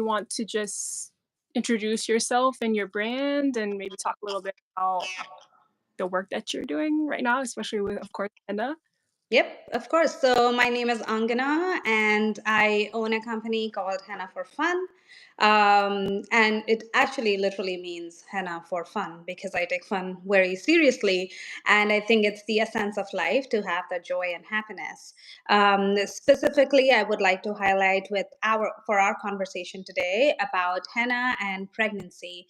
want to just introduce yourself and your brand and maybe talk a little bit about the work that you're doing right now, especially with, of course, henna? Yep, of course. So my name is Angana, and I own a company called Henna For Fun. And it actually literally means henna for fun because I take fun very seriously. And I think it's the essence of life to have the joy and happiness. Specifically, I would like to highlight with for our conversation today about henna and pregnancy.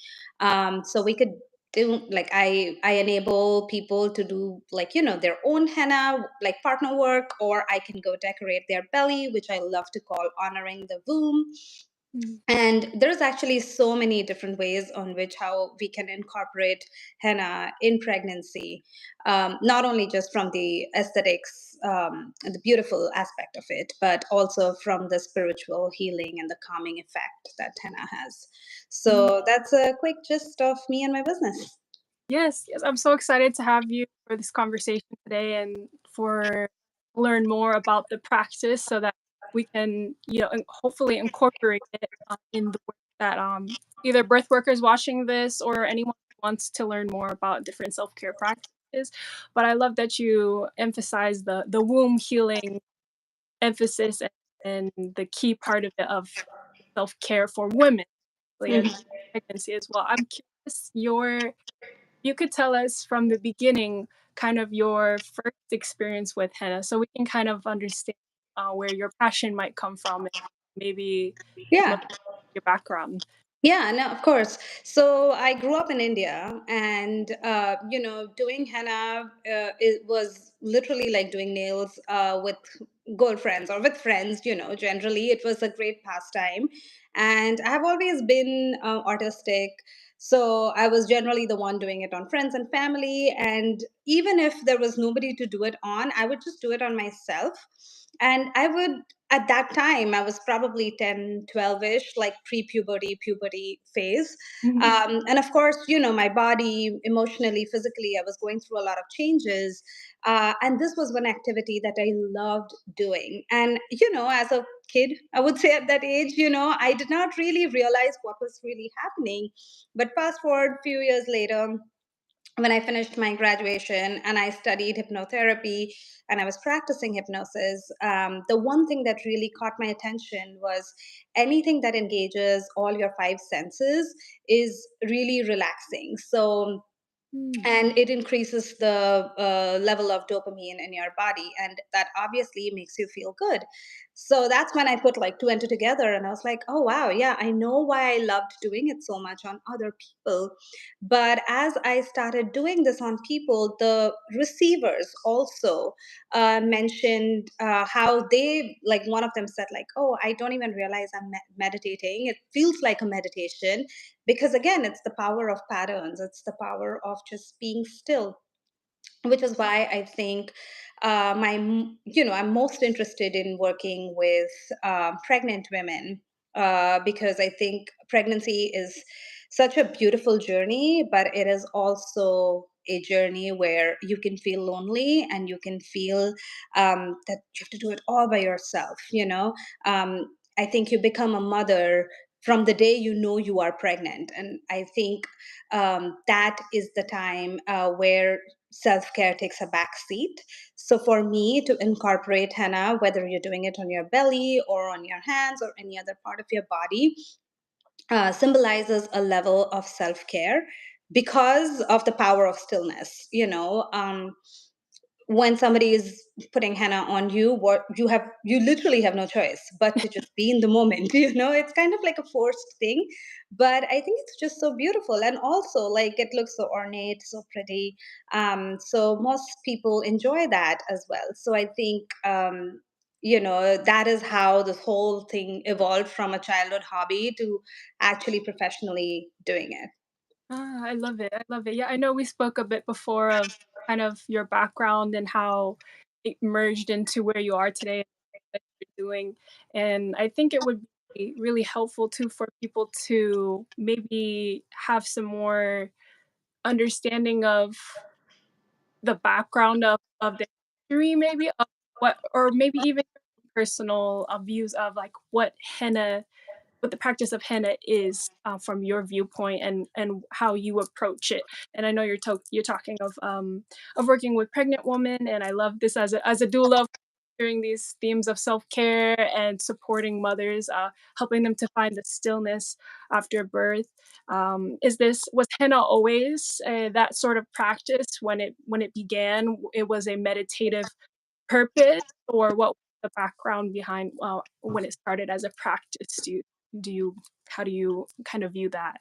So we could do like I enable people to do like their own henna like partner work, or I can go decorate their belly, which I love to call honoring the womb. Mm. And there's actually so many different ways on which how we can incorporate henna in pregnancy, not only just from the aesthetics and the beautiful aspect of it, but also from the spiritual healing and the calming effect that henna has. Mm. So that's a quick gist of me and my business. Yes, yes, I'm so excited to have you for this conversation today and for learn more about the practice so that we can, hopefully incorporate it in the work that either birth workers watching this or anyone who wants to learn more about different self-care practices. But I love that you emphasize the womb healing emphasis and the key part of it of self-care for women like, and Mhm. pregnancy as well. I'm curious you could tell us from the beginning kind of your first experience with henna so we can kind of understand where your passion might come from and maybe some of Yeah. your background. Yeah, no, of course. So I grew up in India, and doing henna, it was literally like doing nails with girlfriends or with friends. Generally, it was a great pastime, and I have always been artistic. So I was generally the one doing it on friends and family, and even if there was nobody to do it on, I would just do it on myself. And I would at that time I was probably 10, 12ish, like pre-puberty puberty phase. Mhm. And of course, my body emotionally, physically, I was going through a lot of changes. And this was one activity that I loved doing. And as a kid, I would say at that age, I did not really realize what was really happening. But fast forward a few years later, when I finished my graduation and I studied hypnotherapy and I was practicing hypnosis, the one thing that really caught my attention was anything that engages all your five senses is really relaxing. So Mm. and it increases the level of dopamine in your body, and that obviously makes you feel good. So that's when I put like two and two together, and I was like, oh wow, yeah, I know why I loved doing it so much on other people. But as I started doing this on people, the receivers also mentioned how they, like, one of them said like, oh, I don't even realize I'm meditating, it feels like a meditation, because again, it's the power of patterns, it's the power of just being still, which is why I think I'm most interested in working with pregnant women, because I think pregnancy is such a beautiful journey, but it is also a journey where you can feel lonely and you can feel that you have to do it all by yourself. I think you become a mother from the day you know you are pregnant, and I think that is the time where self care takes a back seat. So, for me to incorporate henna, whether you're doing it on your belly or on your hands or any other part of your body, symbolizes a level of self care because of the power of stillness. When somebody is putting henna on you, what you literally have no choice but to just be in the moment. It's kind of like a forced thing, but I think it's just so beautiful, and also like it looks so ornate, so pretty. So most people enjoy that as well. So I think that is how this whole thing evolved from a childhood hobby to actually professionally doing it. I love it. I love it. Yeah, I know we spoke a bit before of kind of your background and how it merged into where you are today that you're doing. And I think it would be really helpful too for people to maybe have some more understanding of the background of the history maybe of what or maybe even personal views of like what henna what the practice of henna is, from your viewpoint and how you approach it. And I know you're talking of working with pregnant women, and I love this as a doula, hearing these themes of self-care and supporting mothers, helping them to find the stillness after birth. Was henna always that sort of practice when it began? It was a meditative purpose, or what was the background behind when it started as a practice? Do you how do you kind of view that?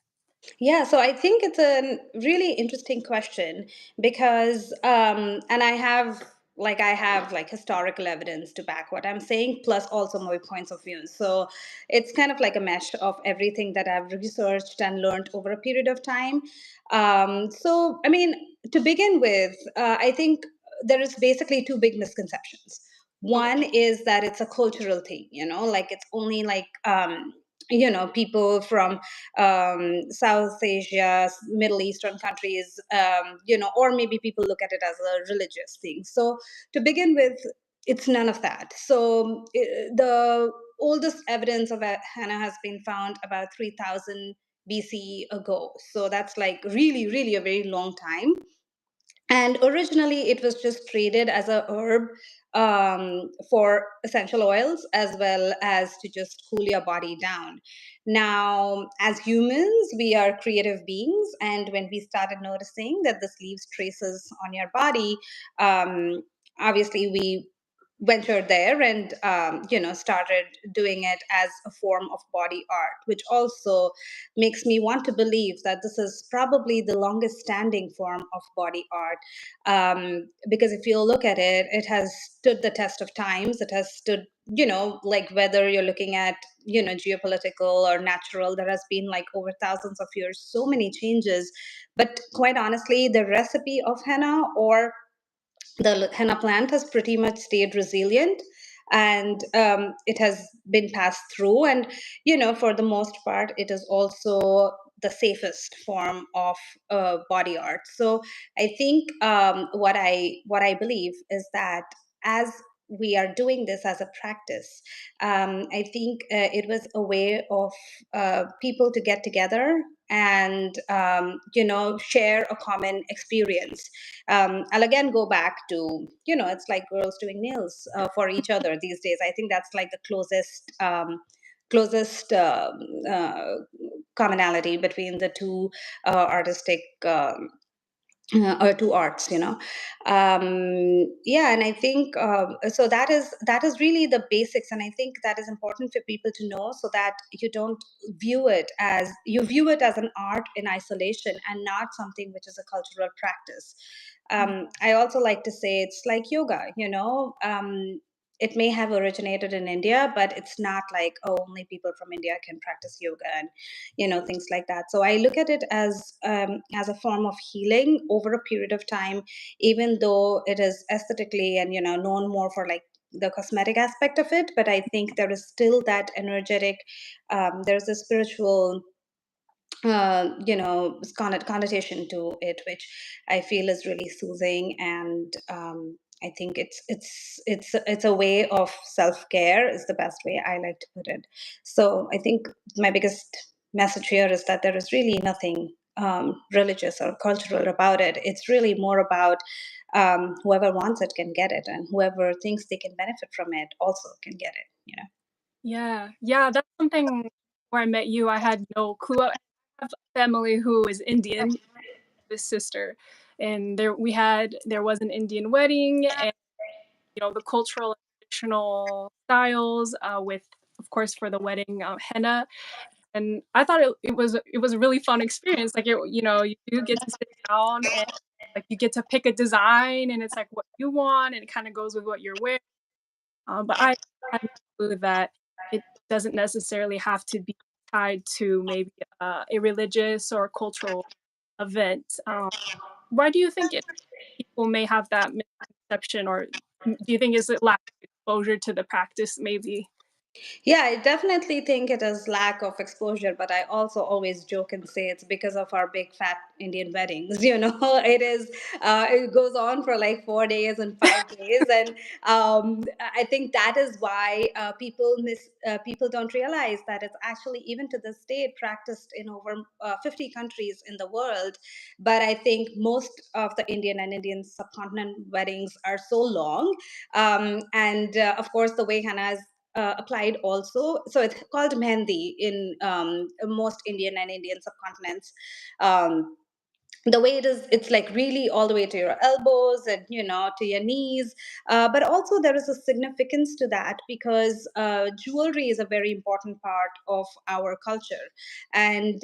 Yeah, so I think it's a really interesting question because, and I have like historical evidence to back what I'm saying, plus also my points of view. So it's kind of like a mesh of everything that I've researched and learned over a period of time. So, I mean, to begin with, I think there is basically two big misconceptions. Okay. One is that it's a cultural thing, like it's only like, people from South Asia, Middle Eastern countries, or maybe people look at it as a religious thing. So to begin with, it's none of that. So the oldest evidence of a henna has been found about 3,000 BC ago. So that's like really, really a very long time. And originally, it was just traded as a herb for essential oils as well as to just cool your body down. Now, as humans, we are creative beings, and when we started noticing that this leaves traces on your body, um, obviously we ventured there and started doing it as a form of body art, which also makes me want to believe that this is probably the longest standing form of body art. Because if you look at it, it has stood the test of times. It has stood, like whether you're looking at, geopolitical or natural, there has been like over thousands of years, so many changes. But quite honestly, the recipe of henna or the henna plant has pretty much stayed resilient, and it has been passed through, and for the most part it is also the safest form of body art. So I think what I believe is that as we are doing this as a practice, I think it was a way of people to get together and share a common experience. I'll again go back to, it's like girls doing nails for each other these days. I think that's like the closest commonality between the two artistic or two arts. Yeah, and I think so that is really the basics, and I think that is important for people to know, so that you view it as an art in isolation and not something which is a cultural practice. I also like to say it's like yoga. It may have originated in India, but it's not like, oh, only people from India can practice yoga and things like that. So I look at it as a form of healing over a period of time, even though it is aesthetically and known more for like the cosmetic aspect of it. But I think there is still that energetic, there's a spiritual connotation to it, which I feel is really soothing. And I think it's a way of self-care, is the best way I like to put it. So I think my biggest message here is that there is really nothing religious or cultural about it. It's really more about whoever wants it can get it, and whoever thinks they can benefit from it also can get it. Yeah, yeah, that's something where I met you, I had no clue. I have family who is Indian, this sister, and there was an Indian wedding, and the cultural and traditional styles, with, of course, for the wedding, henna. And I thought it was a really fun experience. Like, you do get to sit down and like you get to pick a design, and it's like what you want, and it kind of goes with what you're wearing. But I had no clue that it doesn't necessarily have to be tied to maybe a religious or cultural event. Why do you think people may have that misconception, or do you think is it lack of exposure to the practice maybe? Yeah, I definitely think it is lack of exposure, but I also always joke and say it's because of our big fat Indian weddings. It is. It goes on for like 4 days and 5 days, and I think that is why people don't realize that it's actually even to this day practiced in over 50 countries in the world. But I think most of the Indian and Indian subcontinent weddings are so long, and of course the way henna is applied also. So it's called Mehndi in most Indian and Indian subcontinents. Um, the way it is, it's like really all the way to your elbows and to your knees, but also there is a significance to that because jewelry is a very important part of our culture. And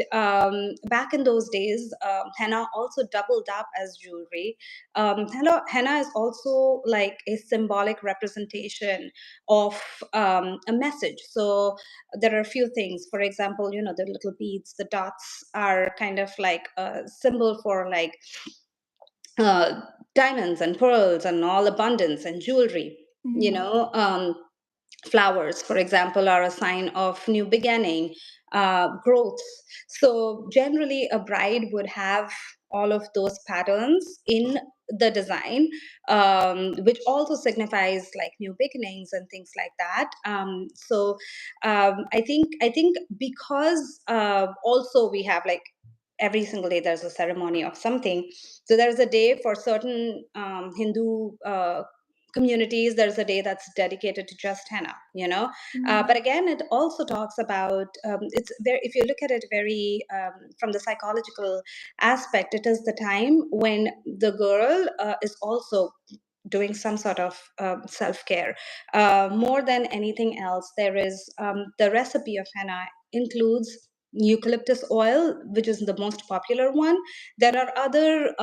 back in those days, henna also doubled up as jewelry. Henna is also like a symbolic representation of a message. So there are a few things. For example, the little beads, the dots are kind of like a symbol for like uh, diamonds and pearls and all abundance and jewelry. you Mm. know um, Flowers, for example, are a sign of new beginning, growth. So generally a bride would have all of those patterns in the design, which also signifies like new beginnings and things like that. I think because also we have like every single day there's a ceremony of something. So there's a day for certain Hindu communities, there's a day that's dedicated to just henna. Mm. But again, it also talks about, it's very, if you look at it very from the psychological aspect, it is the time when the girl is also doing some sort of self-care. More than anything else, there is the recipe of henna includes eucalyptus oil, which is the most popular one. There are other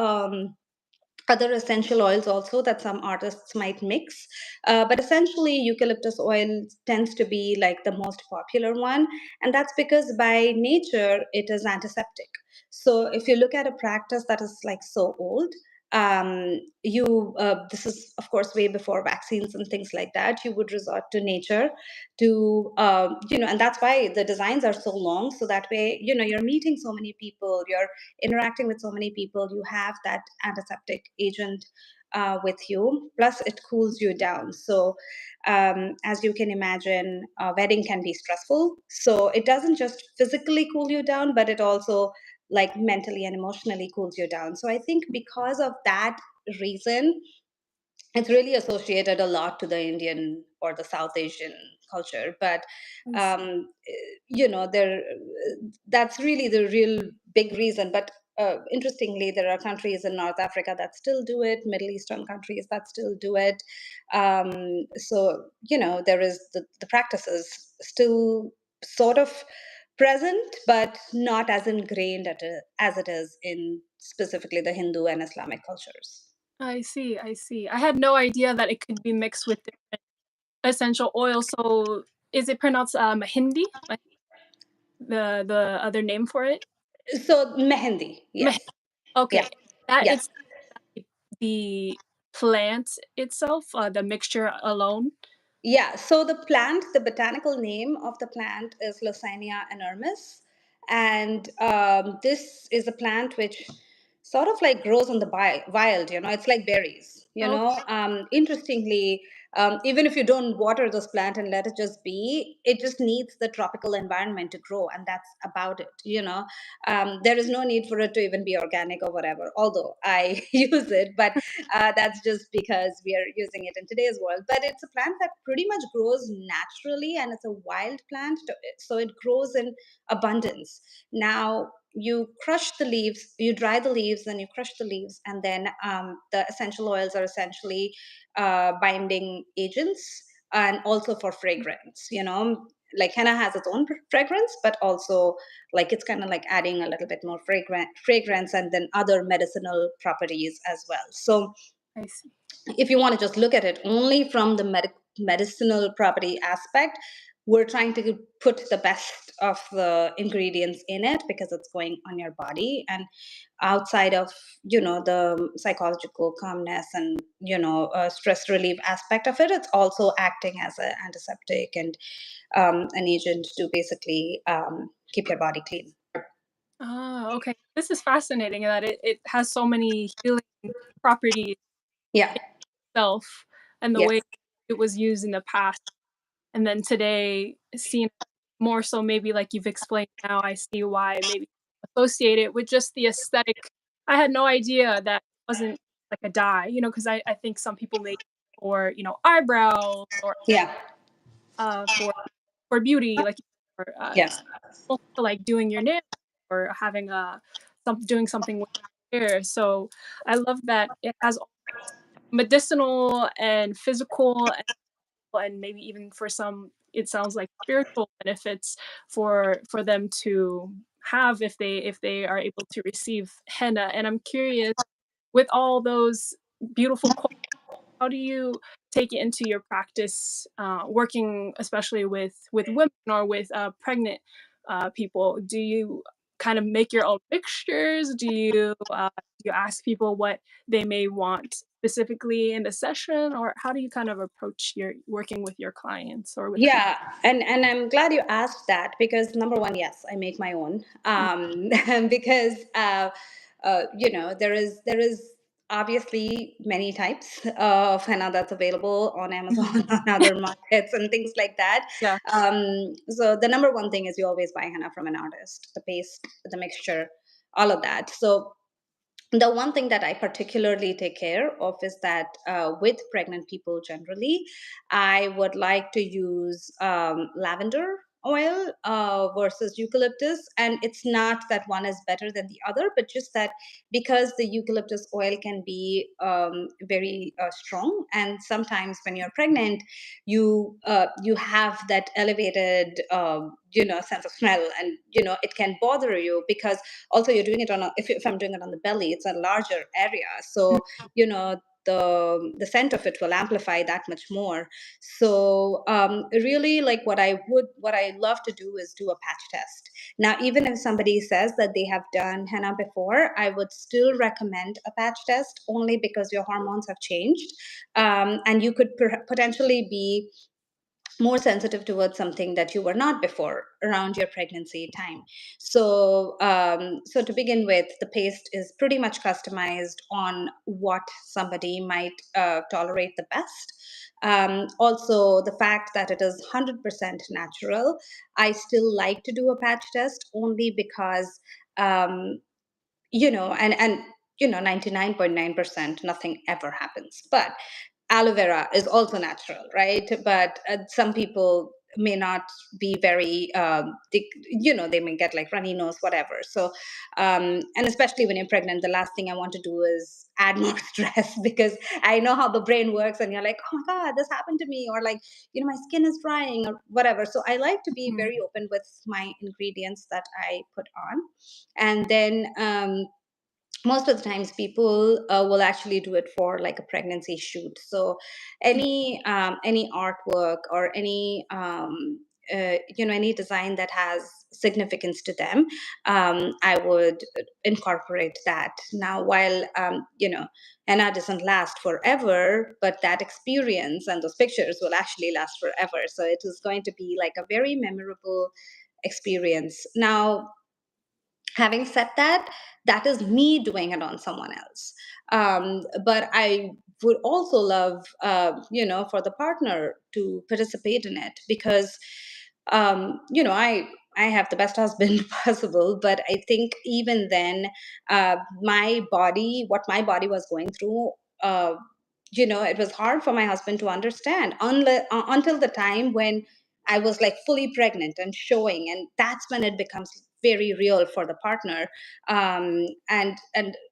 essential oils also that some artists might mix, but essentially eucalyptus oil tends to be like the most popular one, and that's because by nature it is antiseptic. So if you look at a practice that is like so old, you this is of course way before vaccines and things like that, you would resort to nature to and that's why the designs are so long, so that way you're meeting so many people, you're interacting with so many people, you have that antiseptic agent with you. Plus, it cools you down. So, as you can imagine, a wedding can be stressful. So, it doesn't just physically cool you down, but it also like mentally and emotionally cools you down. So, I think because of that reason, it's really associated a lot to the Indian or the South Asian culture. But I see. there that's really the real big reason. But interestingly, there are countries in North Africa that still do it, Middle Eastern countries that still do it. So there is the practices still sort of present, but not as ingrained as it is in specifically the Hindu and Islamic cultures. I see, I see. I had no idea that it could be mixed with different essential oils. So is it pronounced Mehndi? Like the other name for it? So Mehndi, Meh. yes, yeah, Okay. That yeah. it's the plant itself, the mixture alone? Yeah, so the plant, the botanical name of the plant is Leucaena enormis. And this is a plant which sort of like grows on the wild, it's like berries, Okay, Interestingly, even if you don't water this plant and let it just be, it just needs the tropical environment to grow, and that's about it. There is no need for it to even be organic or whatever, although I use it, but that's just because we are using it in today's world. But it's a plant that pretty much grows naturally, and it's a wild plant, so it grows in abundance. Now, you crush the leaves, you dry the leaves, then you crush the leaves, and then the essential oils are essentially binding agents and also for fragrance. Like henna has its own fragrance, but also like it's kind of like adding a little bit more fragrance and then other medicinal properties as well. So I see. if you want to just look at it only from the medicinal property aspect, we're trying to put the best of the ingredients in it because it's going on your body. And outside of, the psychological calmness and, stress relief aspect of it, it's also acting as an antiseptic and an agent to basically keep your body clean. Ah, okay. This is fascinating that it has so many healing properties Yeah. itself, and the Yes. way it was used in the past, and then today seen more so, maybe like you've explained now, I see why maybe associate it with just the aesthetic. I had no idea that it wasn't like a dye, because I think some people make it for, eyebrows or Yeah. for beauty, like for Yeah. also like doing your nails or having doing something with your hair. So I love that it has medicinal and physical and maybe even for some it sounds like spiritual benefits for them to have if they are able to receive henna. And I'm curious, with all those beautiful, how do you take it into your practice, working especially with women or with pregnant people? Do you kind of make your own mixtures? Do you ask people what they may want specifically in the session, or how do you kind of approach your working with your clients or with people? Yeah, and I'm glad you asked that because number one, yes, I make my own. Because there is obviously many types of henna that's available on Mhm. Amazon, on other markets, and things like that. Yeah. So the number one thing is you always buy henna from an artist, the paste, the mixture, all of that. So the one thing that I particularly take care of is that with pregnant people generally, I would like to use lavender oil versus eucalyptus. And it's not that one is better than the other, but just that because the eucalyptus oil can be very strong, and sometimes when you're pregnant, you have that elevated sense of smell, and it can bother you because also you're doing it on if I'm doing it on the belly, it's a larger area, so the scent of it will amplify that much more. So really, like what I love to do is do a patch test. Now, even if somebody says that they have done henna before, I would still recommend a patch test, only because your hormones have changed, and you could potentially be more sensitive towards something that you were not before around your pregnancy time. So so to begin with, the paste is pretty much customized on what somebody might tolerate the best. Also, the fact that it is 100% natural, I still like to do a patch test only because um, and 99.9% nothing ever happens, but aloe vera is also natural, right? But some people may not be very they may get like runny nose, whatever. So and especially when you're pregnant, the last thing I want to do is add more stress, because I know how the brain works, and you're like, oh my god, this happened to me, or like, my skin is drying or whatever. So I like to be Mhm. very open with my ingredients that I put on. And then most of the times people will actually do it for like a pregnancy shoot. So any artwork or any design that has significance to them, I would incorporate that. Now, while henna doesn't last forever, but that experience and those pictures will actually last forever, so it is going to be like a very memorable experience. Now, having said that, that is me doing it on someone else. But I would also love for the partner to participate in it, because I have the best husband possible, but I think even then, what my body was going through, it was hard for my husband to understand until the time when I was like fully pregnant and showing, and that's when it becomes very real for the partner. And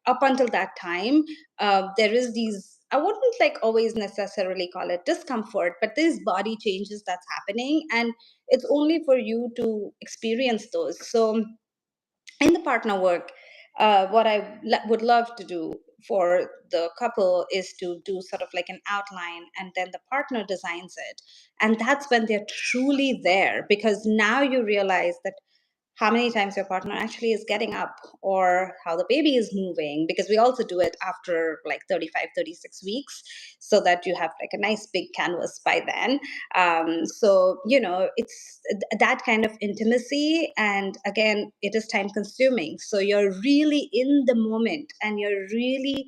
up until that time, there is these, I wouldn't like always necessarily call it discomfort, but these body changes that's happening, and it's only for you to experience those. So in the partner work, what I would love to do for the couple is to do sort of like an outline, and then the partner designs it. And that's when they're truly there, because now you realize that how many times your partner actually is getting up, or how the baby is moving, because we also do it after like 35, 36 weeks, so that you have like a nice big canvas by then. So it's that kind of intimacy, and again, it is time consuming, so you're really in the moment, and you're really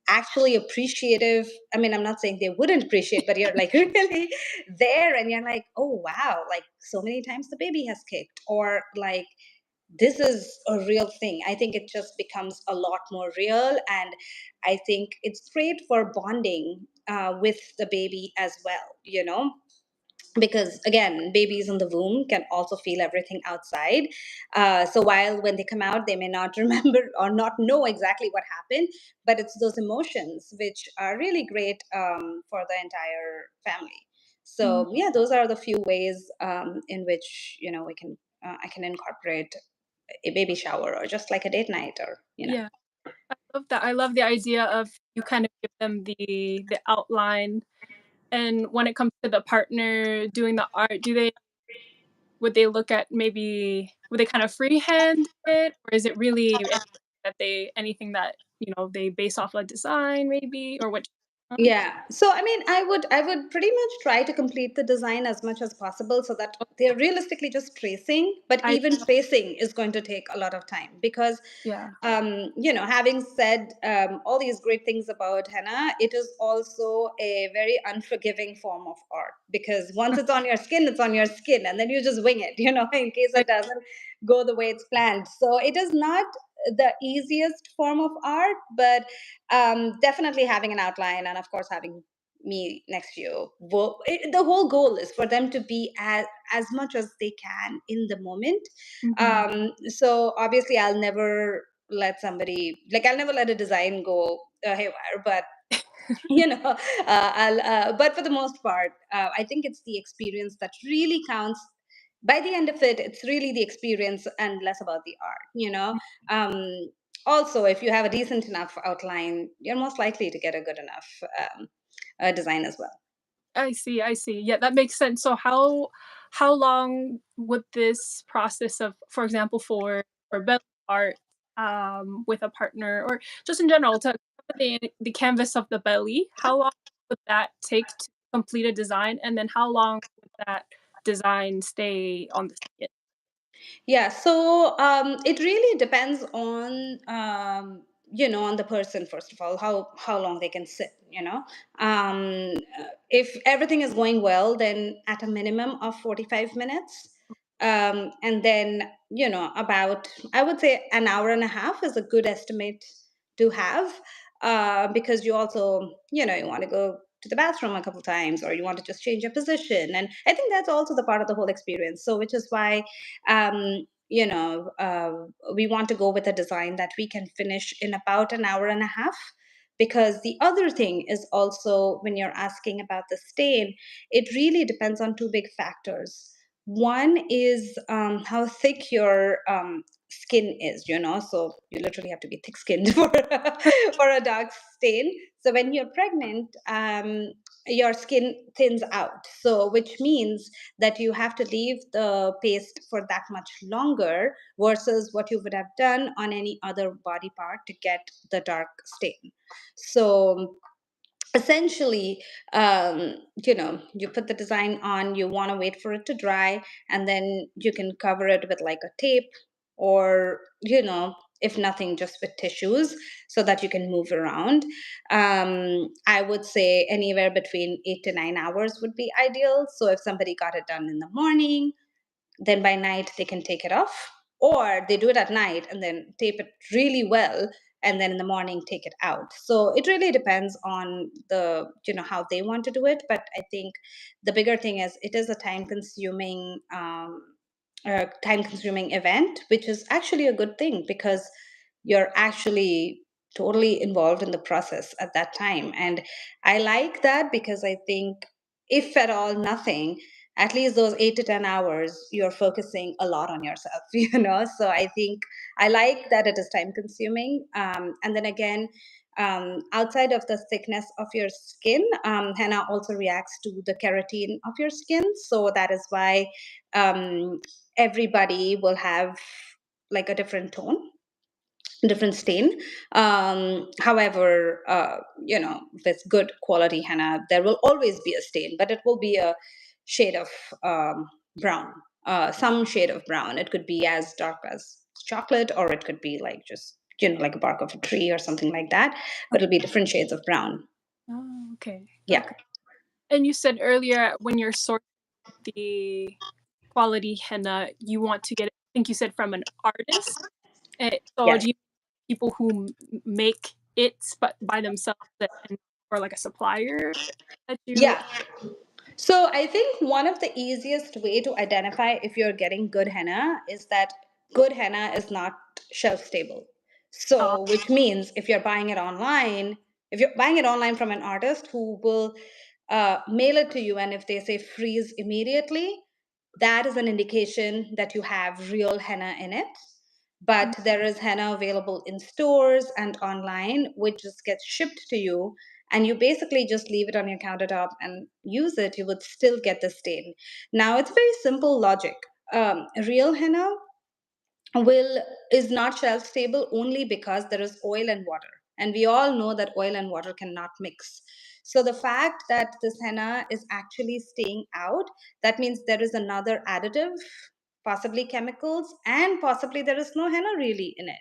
actually appreciative. I mean, I'm not saying they wouldn't appreciate, but you're like really there, and you're like, oh wow, like so many times the baby has kicked, or like this is a real thing. I think it just becomes a lot more real, and I think it's great for bonding with the baby as well, because again, babies in the womb can also feel everything outside. So while when they come out, they may not remember or not know exactly what happened, but it's those emotions which are really great for the entire family. Mm, So yeah, those are the few ways in which we can I can incorporate a baby shower, or just like a date night, or yeah, I love that. I love the idea of you kind of give them the outline, and when it comes to the partner doing the art, do they would they look at maybe would they kind of freehand it, or is it really anything that, they base off a design maybe, or what? Yeah. So I mean, I would pretty much try to complete the design as much as possible, so that they're realistically just tracing, but I even tracing is going to take a lot of time, because Yeah. having said all these great things about henna, it is also a very unforgiving form of art, because once it's on your skin, it's on your skin, and then you just wing it, in case I it doesn't go the way it's planned. So it is not the easiest form of art, but definitely having an outline, and of course having me next to you. The whole goal is for them to be as much as they can in the moment. Mhm. So obviously, I'll never let a design go haywire, but I'll but for the most part, I think it's the experience that really counts. By the end of it, it's really the experience and less about the art. um, Also, if you have a decent enough outline, you're most likely to get a good enough design as well. I see, I see. Yeah, that makes sense. So how long would this process of, for example, for belly art, with a partner, or just in general to cover the canvas of the belly, how long would that take to complete a design, and then how long would that design stay on the skin? Yeah, so it really depends on on the person, first of all, how long they can sit. If everything is going well, then at a minimum of 45 minutes, and then about, I would say, an hour and a half is a good estimate to have, because you also you want to go to the bathroom a couple times, or you want to just change your position, and I think that's also the part of the whole experience. So which is why we want to go with a design that we can finish in about an hour and a half. Because the other thing is also, when you're asking about the stain, it really depends on two big factors. One is how thick your skin is, so you literally have to be thick skinned for a dark stain. So when you're pregnant, your skin thins out, so which means that you have to leave the paste for that much longer, versus what you would have done on any other body part to get the dark stain. So essentially, you put the design on, you want to wait for it to dry, and then you can cover it with like a tape, or if nothing, just with tissues, so that you can move around. I would say anywhere between 8 to 9 hours would be ideal. So if somebody got it done in the morning, then by night they can take it off, or they do it at night and then tape it really well, and then in the morning take it out. So it really depends on the how they want to do it. But I think the bigger thing is, it is a time consuming event, which is actually a good thing, because you're actually totally involved in the process at that time. And I like that, because I think, if at all nothing, at least those 8 to 10 hours, you're focusing a lot on yourself. So I think I like that it is time consuming. And then again, Outside of the thickness of your skin, henna also reacts to the keratin of your skin. So that is why everybody will have like a different tone, different stain. However, with good quality henna, there will always be a stain, but it will be a shade of brown, some shade of brown. It could be as dark as chocolate, or it could be like just, like a bark of a tree or something like that, but it'll be different shades of brown. Oh, okay. Yeah. Okay. And you said earlier when you're sourcing the quality henna, you want to get it, I think you said from an artist. So Yes. do you people who make it but by themselves or like a supplier that you? Yeah. So I think one of the easiest way to identify if you're getting good henna is that good henna is not shelf stable. Uh, So which means if you're buying it online, if you're buying it online from an artist who will mail it to you, and if they say freeze immediately, that is an indication that you have real henna in it. But there is henna available in stores and online, which just gets shipped to you, and you basically just leave it on your countertop and use it, you would still get the stain. Now, it's very simple logic. Real henna will is not shelf stable only because there is oil and water, and we all know that oil and water cannot mix. So the fact that this henna is actually staying out, that means there is another additive, possibly chemicals, and possibly there is no henna really in it.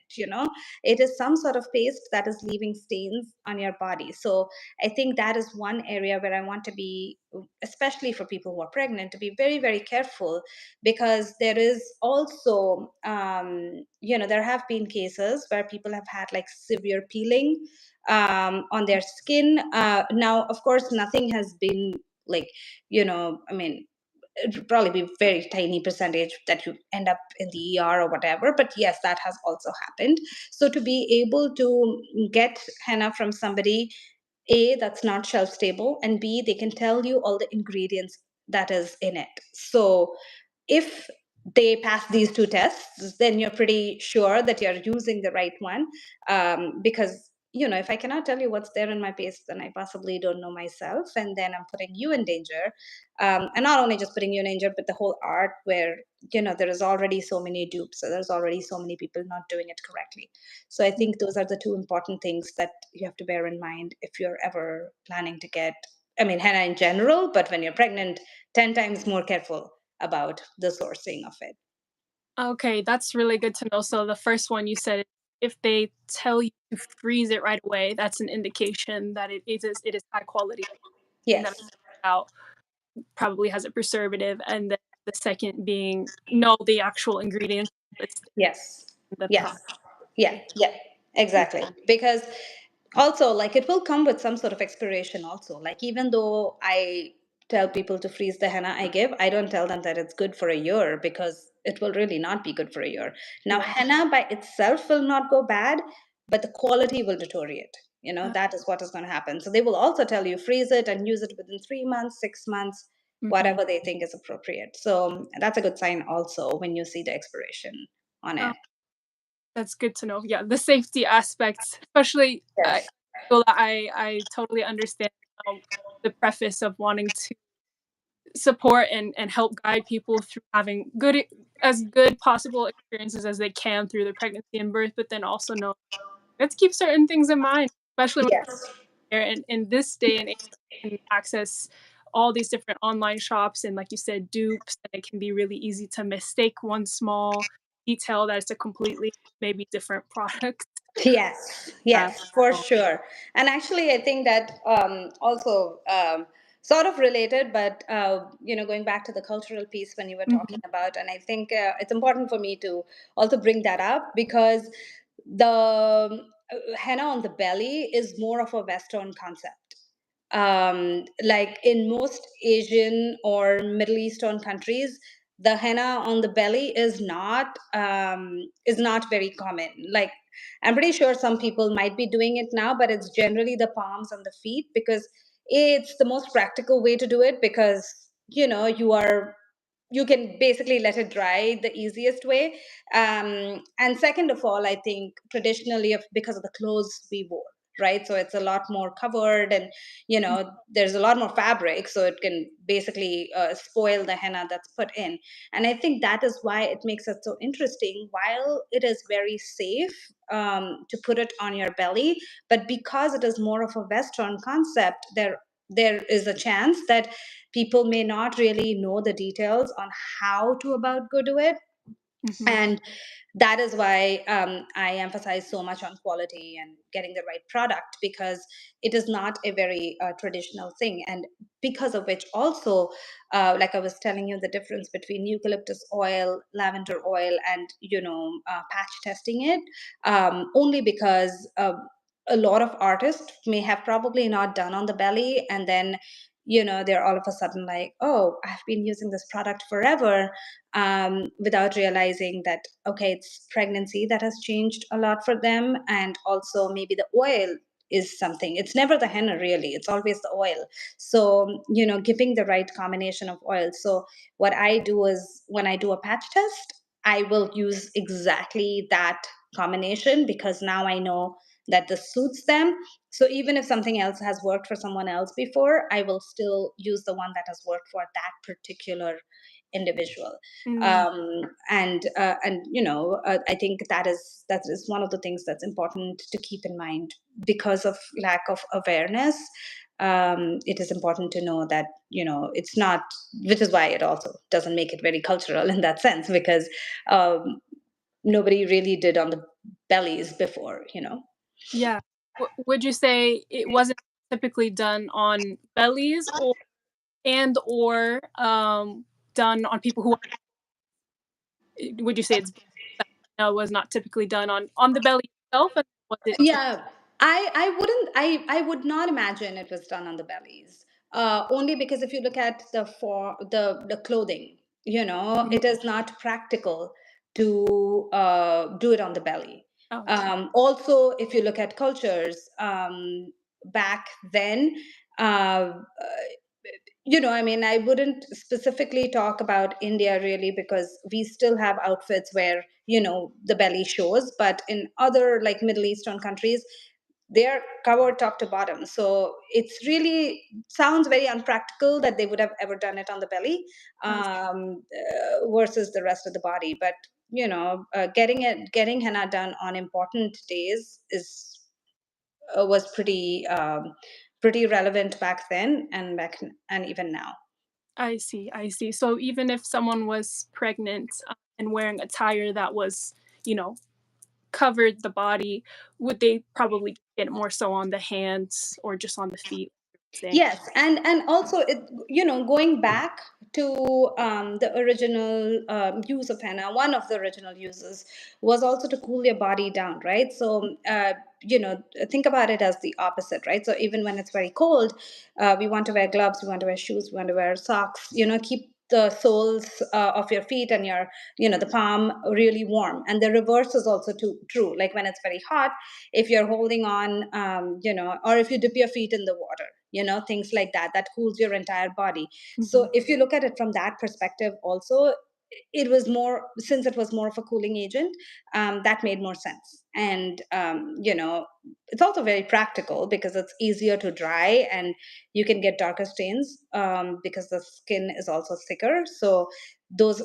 It is some sort of paste that is leaving stains on your body. So I think that is one area where I want to be, especially for people who are pregnant, to be very, very careful, because there is also, there have been cases where people have had like severe peeling on their skin. Now, of course, nothing has been like, I mean, it'd probably be very tiny percentage that you end up in the ER or whatever. But yes, that has also happened. So to be able to get henna from somebody, A, that's not shelf stable, and B, they can tell you all the ingredients that is in it. So if they pass these two tests, then you're pretty sure that you're using the right one. Because if I cannot tell you what's there in my paste, then I possibly don't know myself, and then I'm putting you in danger. And not only just putting you in danger, but the whole art where there is already so many dupes, so there's already so many people not doing it correctly. So I think those are the two important things that you have to bear in mind if you're ever planning to get, I mean, henna in general, but when you're pregnant, 10 times more careful about the sourcing of it. Okay, that's really good to know. So the first one you said, if they tell you to freeze it right away, that's an indication that it is high quality and that Yes. out probably has a preservative. And then the second being know the actual ingredients listed Yes. in the Yes. product. Yeah. Yeah. Exactly. Because also, like, it will come with some sort of expiration also. Like, even though I tell people to freeze the henna I give, I don't tell them that it's good for a year, because it will really not be good for a year. Now, Yeah. henna by itself will not go bad, but the quality will deteriorate. Uh, That is what is going to happen. So they will also tell you freeze it and use it within 3 months, 6 months, mhm. whatever they think is appropriate. So that's a good sign also when you see the expiration on Oh, it. that's good to know. Yeah, the safety aspects, especially I Yes. feel that I totally understand the preface of wanting to support and help guide people through having as good possible experiences as they can through the pregnancy and birth, but then also know let's keep certain things in mind, especially when Yes. they're in this day and age can access all these different online shops and like you said dupes, and it can be really easy to mistake one small detail that it's a completely maybe different product. Yes, uh, yes, for so, sure. And actually, I think that also sort of related, but going back to the cultural piece when you were talking mhm. about, and I think it's important for me to also bring that up, because the henna on the belly is more of a Western concept. Like in most Asian or Middle Eastern countries, the henna on the belly is not very common. Like, I'm pretty sure some people might be doing it now, but it's generally the palms and the feet, because it's the most practical way to do it, because you can basically let it dry the easiest way. And second of all, I think traditionally, because of the clothes we wore. right? So it's a lot more covered, and there's a lot more fabric, so it can basically spoil the henna that's put in. And I think that is why it makes it so interesting. While it is very safe to put it on your belly, but because it is more of a Western concept, there is a chance that people may not really know the details on how to about go do it. Mm-hmm. And that is why I emphasize so much on quality and getting the right product, because it is not a very traditional thing. And because of which also, like I was telling you, the difference between eucalyptus oil, lavender oil, and patch testing it, only because a lot of artists may have probably not done on the belly, and then they're all of a sudden like, oh, I've been using this product forever, without realizing that, okay, it's pregnancy that has changed a lot for them. And also maybe the oil is something. It's never the henna, really, it's always the oil. So giving the right combination of oils. So what I do is, when I do a patch test, I will use exactly that combination, because now I know that this suits them. So even if something else has worked for someone else before, I will still use the one that has worked for that particular individual. Mm. And I think that is one of the things that's important to keep in mind. Because of lack of awareness, it is important to know that it's not, which is why it also doesn't make it very cultural in that sense, because um, nobody really did on the bellies before. Yeah. Would you say it wasn't typically done on bellies, or done on people who would you say it's was not typically done on the belly itself, and was it Yeah, I would not imagine it was done on the bellies. Only because if you look at the clothing, Mhm. it is not practical to do it on the belly. Oh, I see. Also, if you look at cultures back then, uh, I mean, I wouldn't specifically talk about India really, because we still have outfits where, the belly shows, but in other like Middle Eastern countries, they're covered top to bottom. So it's really sounds very unpractical that they would have ever done it on the belly, I versus the rest of the body. But, getting henna done on important days was pretty relevant back then, and even now. I see, I see. So even if someone was pregnant, and wearing attire that was, you know, covered the body, would they probably get it more so on the hands or just on the feet, say? Yes, and also going back to the original use of henna, one of the original uses was also to cool your body down, right? So think about it as the opposite, right? So even when it's very cold, we want to wear gloves, we want to wear shoes, we want to wear socks. Keep the soles of your feet and your the palm really warm. And the reverse is also true. Like when it's very hot, if you're holding on, or if you dip your feet in the water, things like that cools your entire body. Mhm. So if you look at it from that perspective also, it was more, since it was more of a cooling agent, that made more sense. And it's also very practical because it's easier to dry, and you can get darker stains because the skin is also thicker. So those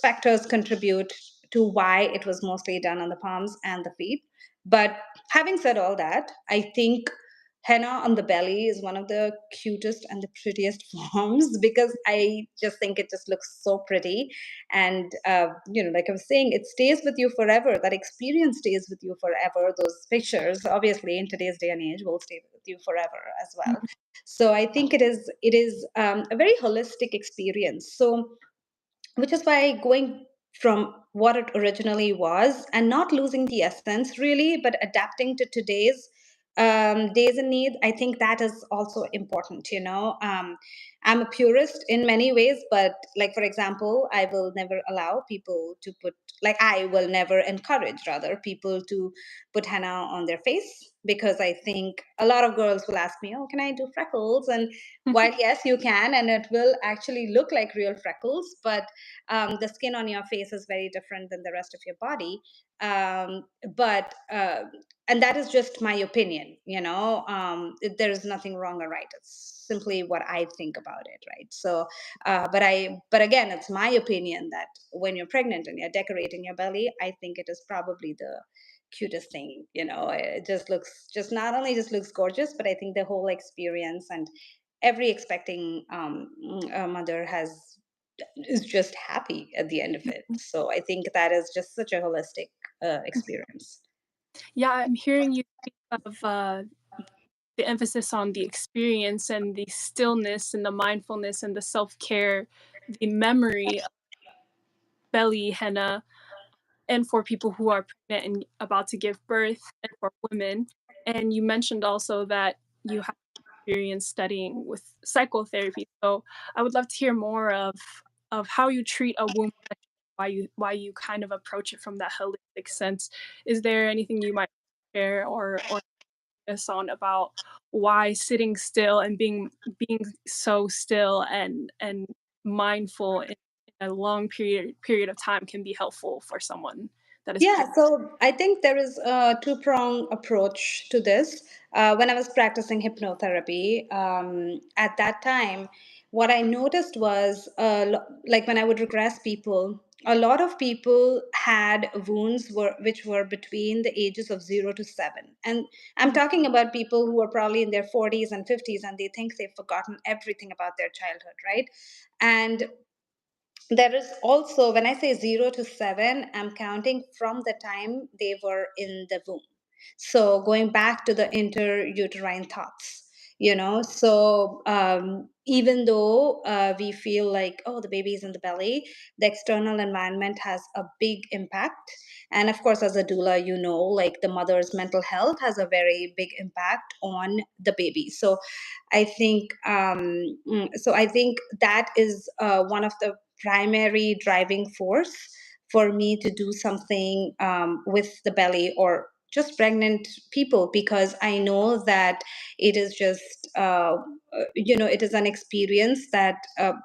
factors contribute to why it was mostly done on the palms and the feet. But having said all that, I think henna on the belly is one of the cutest and the prettiest forms, because I just think it just looks so pretty. And like I was saying, it stays with you forever. That experience stays with you forever. Those pictures, obviously, in today's day and age, will stay with you forever as well. Mhm. So I think it is a very holistic experience. So which is why going from what it originally was and not losing the essence really, but adapting to today's days and need, I think that is also important. I'm a purist in many ways, but like for example, I will never allow people to put, like I will never encourage rather people to put henna on their face, because I think a lot of girls will ask me, oh, can I do freckles? And while yes, you can, and it will actually look like real freckles, but the skin on your face is very different than the rest of your body. But and that is just my opinion, there is nothing wrong or right. It's simply what I think about it, right? So but again, it's my opinion that when you're pregnant and you're decorating your belly, I think it is probably the cutest thing. It just looks, just not only just looks gorgeous, but I think the whole experience, and every expecting mother has is just happy at the end of it. Mhm. So I think that is just such a holistic experience. Yeah, I'm hearing you speak of the emphasis on the experience and the stillness and the mindfulness and the self-care, the memory of belly henna, and for people who are pregnant and about to give birth, and for women. And you mentioned also that you have experience studying with psychotherapy. So I would love to hear more of how you treat a womb, why you kind of approach it from that holistic sense. Is there anything you might share or us on about why sitting still and being so still and mindful in a long period of time can be helpful for someone that is Yeah, pregnant? so I think there is a two-prong approach to this. When I was practicing hypnotherapy, at that time, what I noticed was, like when I would regress people, a lot of people had wounds which were between the ages of 0 to 7. And I'm talking about people who are probably in their 40s and 50s, and they think they've forgotten everything about their childhood, right? And there is also, when I say 0 to 7, I'm counting from the time they were in the womb. So going back to the interuterine thoughts, so even though we feel like, oh, the baby is in the belly, the external environment has a big impact. And of course, as a doula, like the mother's mental health has a very big impact on the baby. So I think that is one of the primary driving force for me to do something with the belly or just pregnant people, because I know that it is just it is an experience that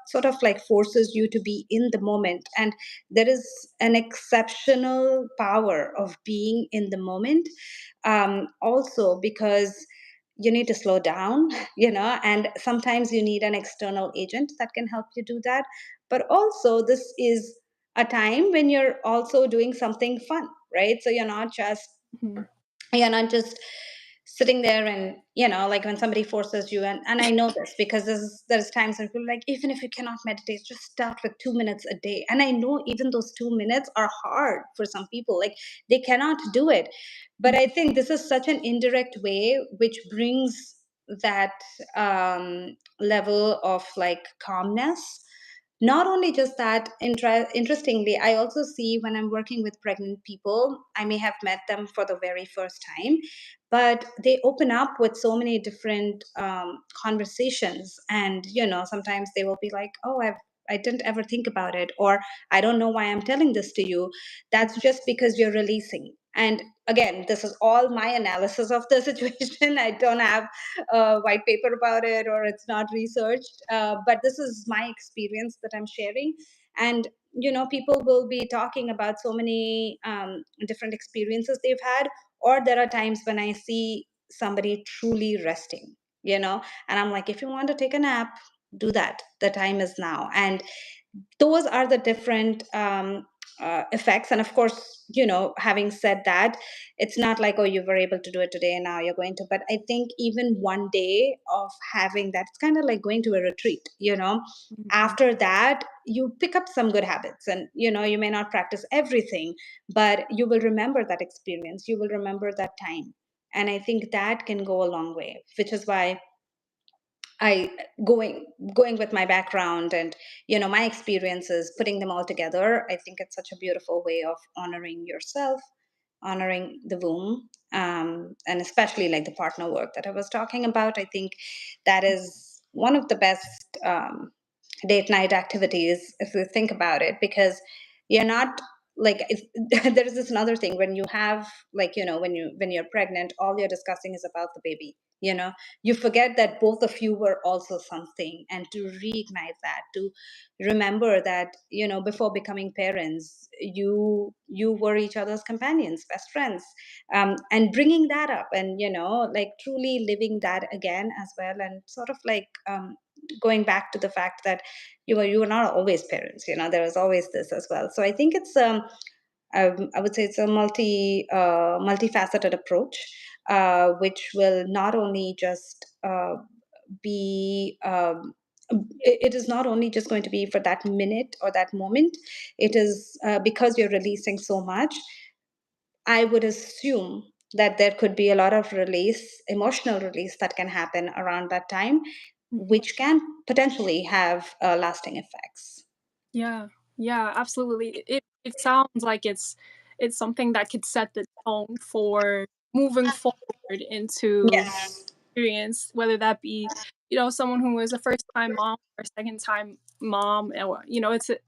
sort of like forces you to be in the moment, and there is an exceptional power of being in the moment, also because you need to slow down, and sometimes you need an external agent that can help you do that. But also, this is a time when you're also doing something fun, right? So Mhm. you're not just sitting there and, like when somebody forces you, and I know this because there's times when people are like, even if you cannot meditate, just start with 2 minutes a day. And I know even those 2 minutes are hard for some people, like they cannot do it. But I think this is such an indirect way which brings that level of like calmness. Not only just that, interestingly, I also see when I'm working with pregnant people, I may have met them for the very first time, but they open up with so many different conversations. And, sometimes they will be like, oh, I didn't ever think about it, or I don't know why I'm telling this to you. That's just because you're releasing. And again, this is all my analysis of the situation. I don't have a white paper about it, or it's not researched, but this is my experience that I'm sharing. And people will be talking about so many different experiences they've had, or there are times when I see somebody truly resting, and I'm like, if you want to take a nap, do that. The time is now. And those are the different effects. And of course, having said that, it's not like, oh, you were able to do it today and now you're going to. But I think even one day of having that, it's kind of like going to a retreat. Mhm. After that, you pick up some good habits, and you may not practice everything, but you will remember that experience. You will remember that time. And I think that can go a long way, which is why I going with my background and my experiences, putting them all together. I think it's such a beautiful way of honoring yourself, honoring the womb, and especially like the partner work that I was talking about. I think that is one of the best date night activities if you think about it, because you're not like there is this another thing when you have, like, when you're pregnant, all you're discussing is about the baby. You forget that both of you were also something, and to reignite that, to remember that, before becoming parents, you were each other's companions, best friends. And bringing that up, and like truly living that again as well, and sort of like going back to the fact that you were not always parents. There was always this as well. So I think it's I would say it's a multifaceted approach, which will not only just be it is not only just going to be for that minute or that moment. It is because you're releasing so much. I would assume that there could be a lot of release, emotional release, that can happen around that time, Mhm. which can potentially have lasting effects. Yeah, yeah, absolutely. It sounds like it's something that could set the tone for moving forward into Yes. experience, whether that be, someone who is a first time mom or second time mom, or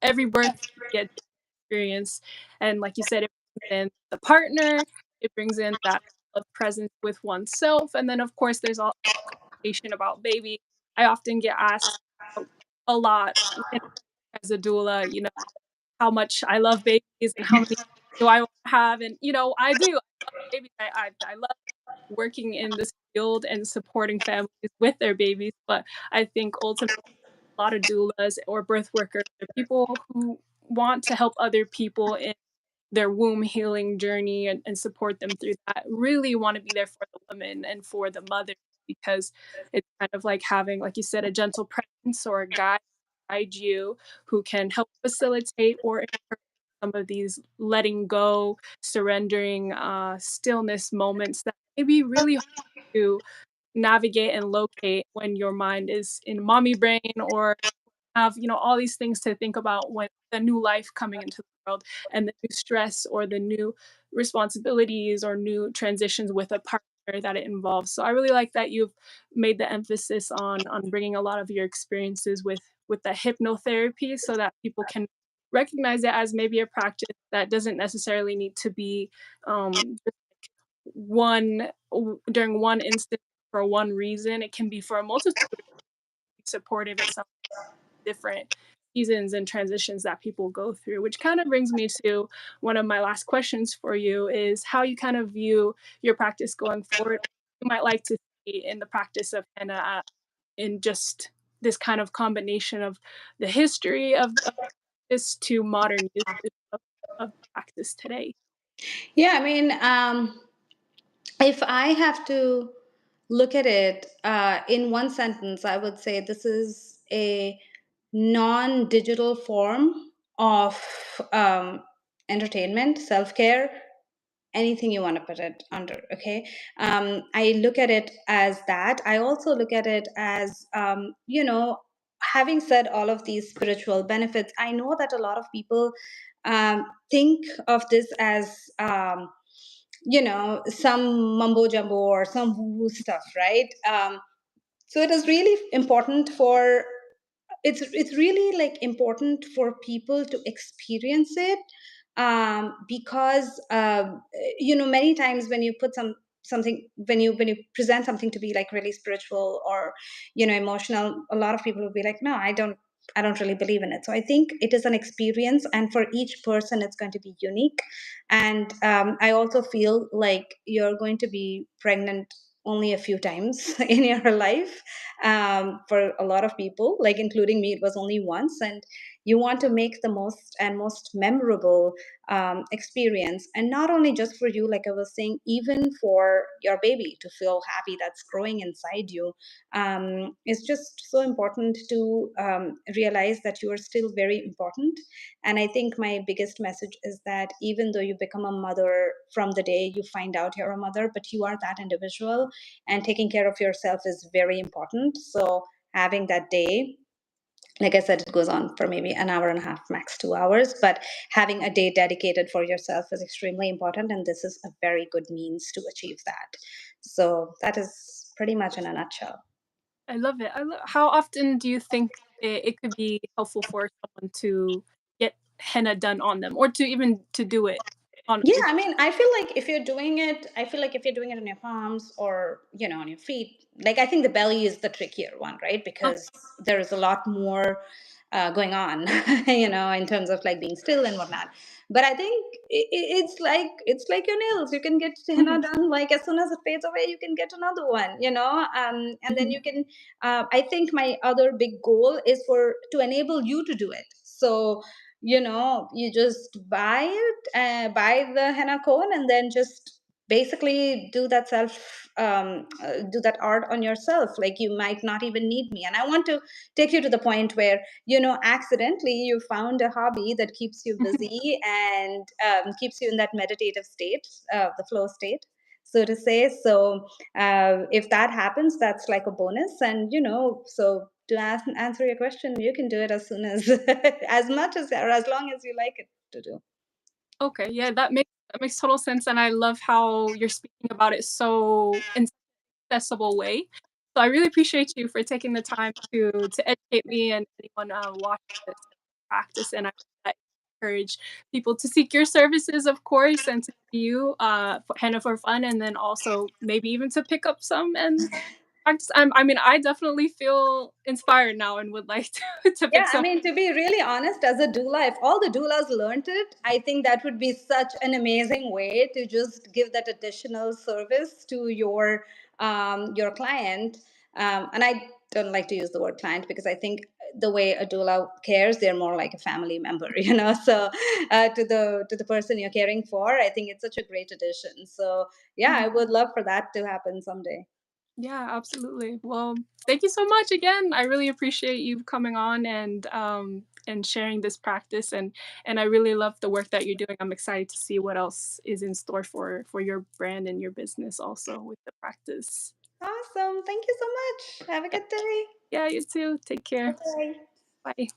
every birth you get experience, and like you said, it brings in the partner, it brings in that of presence with oneself, and then of course there's all conversation about baby. I often get asked a lot when as a doula, how much I love babies and how many do I want to have, and I do. I love babies. I love working in this field and supporting families with their babies, but I think ultimately a lot of doulas or birth workers are people who want to help other people in their womb healing journey, and support them through that. Really want to be there for the women and for the mother, because it's kind of like having, like you said, a gentle presence or a guide you who can help facilitate or encourage some of these letting go, surrendering, stillness moments that may be really hard to navigate and locate when your mind is in mommy brain, or have, all these things to think about when the new life coming into the world, and the new stress or the new responsibilities or new transitions with a partner that it involves. So I really like that you've made the emphasis on bringing a lot of your experiences with the hypnotherapy, so that people can recognize it as maybe a practice that doesn't necessarily need to be just during one instance for one reason. It can be for a multitude of supportive at some different seasons and transitions that people go through, which kind of brings me to one of my last questions for you, is how you kind of view your practice going forward. You might like to see in the practice of henna, in just this kind of combination of the history of this to modern use of practice today. Yeah, I mean, if I have to look at it in one sentence, I would say this is a non digital form of entertainment, self care, anything you want to put it under. Okay. I look at it as that. I also look at it as, having said all of these spiritual benefits, I know that a lot of people think of this as, some mumbo jumbo or some woo woo stuff, right? So it is really important for, it's really like important for people to experience it, because many times when you put something, when you present something to be like really spiritual or emotional, a lot of people will be like, no, I don't really believe in it. So I think it is an experience, and for each person it's going to be unique. And I also feel like you're going to be pregnant only a few times in your life. For a lot of people, like including me, it was only once, and you want to make the most and most memorable experience, and not only just for you, like I was saying, even for your baby to feel happy that's growing inside you. It's just so important to realize that you are still very important. And I think my biggest message is that even though you become a mother from the day you find out you're a mother, but you are that individual, and taking care of yourself is very important. So having that day, like I said, it goes on for maybe an hour and a half, max 2 hours, but having a day dedicated for yourself is extremely important, and this is a very good means to achieve that. So that is pretty much in a nutshell. I love it. How often do you think it could be helpful for someone to get henna done on them, or to even to do it on Yeah, other I mean, I feel like if you're doing it, I feel like if you're doing it on your palms or, on your feet, like I think the belly is the trickier one, right? people? Because there is a lot more going on, in terms of like being still and whatnot. But I think it's like your nails. You can get henna Mhm, done like as soon as it fades away, you can get another one, and then mhm. you can. I think my other big goal is for to enable you to do it. So you just buy the henna cone and then just basically do that art on yourself. Like you might not even need me, and I want to take you to the point where accidentally you found a hobby that keeps you busy and keeps you in that meditative state, the flow state, so to say. So if that happens, that's like a bonus. And so to answer your question, you can do it as soon as as much as or as long as you like it to do. Okay, yeah, that makes total sense, and I love how you're speaking about it so in accessible way. So I really appreciate you for taking the time to educate me and anyone watching this practice. And I encourage people to seek your services, of course, and to see you for Henna for Fun, and then also maybe even to pick up some and practice. I mean, I definitely feel inspired now and would like to Yeah, pick I some. mean, to be really honest, as a doula, if all the doulas learned it, I think that would be such an amazing way to just give that additional service to your client. And I don't like to use the word client because I think the way a doula cares, they're more like a family member, So to the person you're caring for, I think it's such a great addition. So yeah, Mhm. I would love for that to happen someday. Yeah, absolutely. Well, thank you so much again. I really appreciate you coming on and sharing this practice, and I really love the work that you're doing. I'm excited to see what else is in store for your brand and your business also with the practice. Awesome. Thank you so much. Have a Yeah, good day. yeah, you too. Take care. Bye bye. Bye.